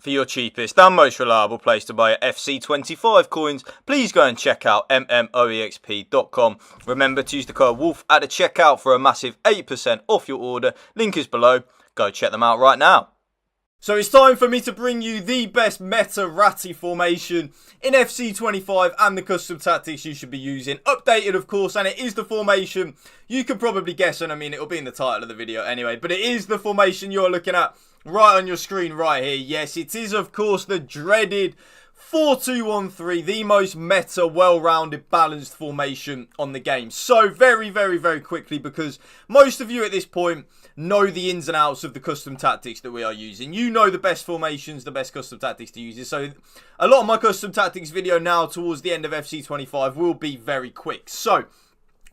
For your cheapest and most reliable place to buy FC25 coins, please go and check out mmoexp.com. Remember to use the code WOLF at the checkout for a massive 8% off your order. Link is below. Go check them out right now. So it's time for me to bring you the best meta ratty formation in FC25 and the custom tactics you should be using. Updated, of course, and it is the formation you could probably guess, and I mean, it'll be in the title of the video anyway, but it is the formation you're looking at right on your screen right here. Yes, it is, of course, the dreaded 4-2-1-3, the most meta, well-rounded, balanced formation on the game. So very, very, very quickly, because most of you at this point know the ins and outs of the custom tactics that we are using. You know the best formations, the best custom tactics to use. So a lot of my custom tactics video now towards the end of FC25 will be very quick. So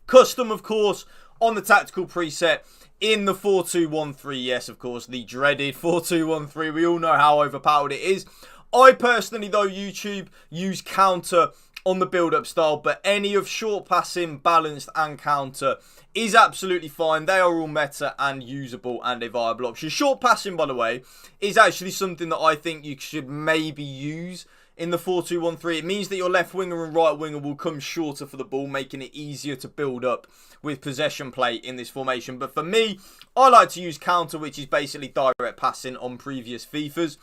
custom, of course, on the tactical preset in the 4-2-1-3. Yes, of course, the dreaded 4-2-1-3. We all know how overpowered it is. I personally, though, YouTube, use counter on the build-up style, but any of short passing, balanced and counter is absolutely fine. They are all meta and usable and a viable option. Short passing, by the way, is actually something that I think you should maybe use in the 4-2-1-3. It means that your left winger and right winger will come shorter for the ball, making it easier to build up with possession play in this formation. But for me, I like to use counter, which is basically direct passing on previous FIFAs.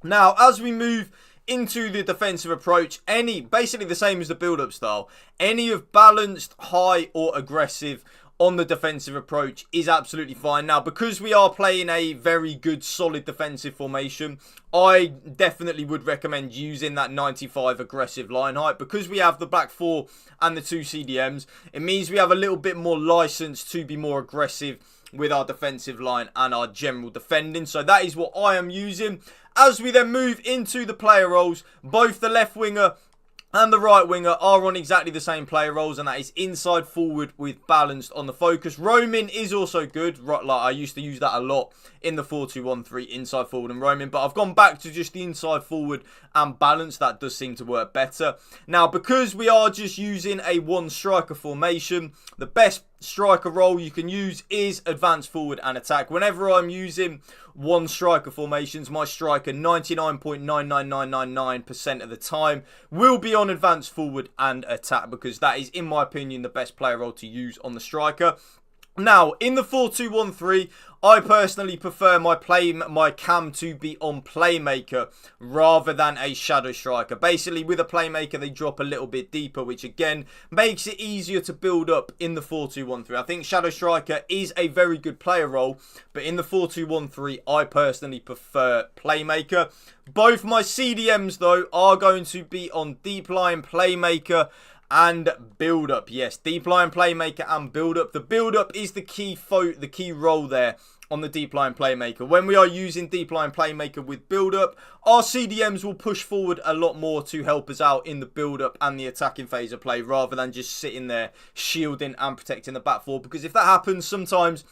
Now, as we move into the defensive approach, basically the same as the build-up style, any of balanced, high or aggressive on the defensive approach is absolutely fine. Now, because we are playing a very good, solid defensive formation, I definitely would recommend using that 95 aggressive line height. Because we have the back four and the two CDMs, it means we have a little bit more license to be more aggressive with our defensive line and our general defending. So that is what I am using. As we then move into the player roles, both the left winger and the right winger are on exactly the same player roles, and that is inside forward with balanced on the focus. Roaming is also good. Like, I used to use that a lot in the 4-2-1-3, inside forward and roaming, but I've gone back to just the inside forward and balanced. That does seem to work better. Now, because we are just using a one striker formation, the best striker role you can use is advance forward and attack. Whenever I'm using one striker formations, my striker 99.99999% of the time will be on advance forward and attack, because that is, in my opinion, the best player role to use on the striker. Now, in the 4-2-1-3, I personally prefer my cam to be on playmaker rather than a shadow striker. Basically, with a playmaker, they drop a little bit deeper, which again makes it easier to build up in the 4-2-1-3. I think shadow striker is a very good player role, but in the 4-2-1-3, I personally prefer playmaker. Both my CDMs, though, are going to be on deep line, playmaker and build up. Yes, deep line, playmaker and build up. The build up is the key role there on the deep line playmaker. When we are using deep line playmaker with build up, our CDMs will push forward a lot more to help us out in the build up and the attacking phase of play, rather than just sitting there shielding and protecting the back four. Because if that happens, sometimes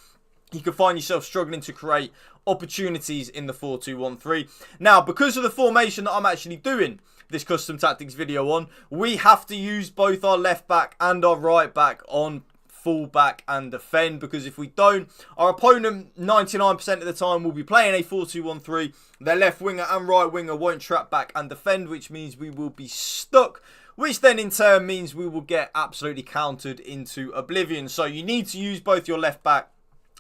you can find yourself struggling to create opportunities in the 4-2-1-3. Now, because of the formation that I'm actually doing this custom tactics video on, we have to use both our left back and our right back on full back and defend, because if we don't, our opponent 99% of the time will be playing a 4-2-1-3. Their left winger and right winger won't trap back and defend, which means we will be stuck, which then in turn means we will get absolutely countered into oblivion. So you need to use both your left back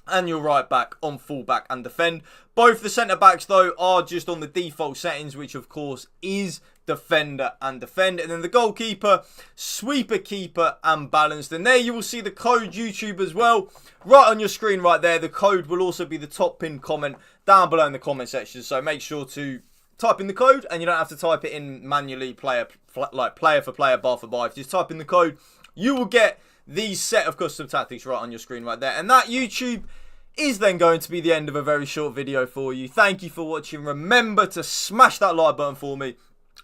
and your right back on full back and defend. Both the centre backs, though, are just on the default settings, which of course is defender and defend. And then the goalkeeper, sweeper, keeper and balanced. And there you will see the code YouTube as well, right on your screen right there. The code will also be the top pinned comment down below in the comment section, so make sure to type in the code, and you don't have to type it in manually, player for player, bar for bar. If you just type in the code, you will get these set of custom tactics right on your screen right there. And that, YouTube, is then going to be the end of a very short video for you. Thank you for watching. Remember to smash that like button for me,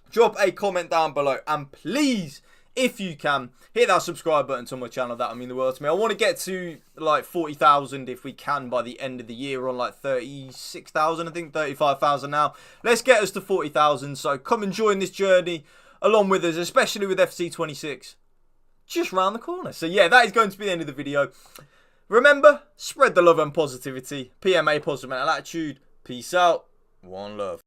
drop a comment down below, and please, if you can, hit that subscribe button to my channel. That would mean the world to me. I want to get to like 40,000 if we can by the end of the year. We're on like 36,000, I think 35,000 now. Let's get us to 40,000. So come and join this journey along with us, especially with FC26 just round the corner. So yeah, that is going to be the end of the video. Remember, spread the love and positivity. PMA, positive mental attitude. Peace out. One love.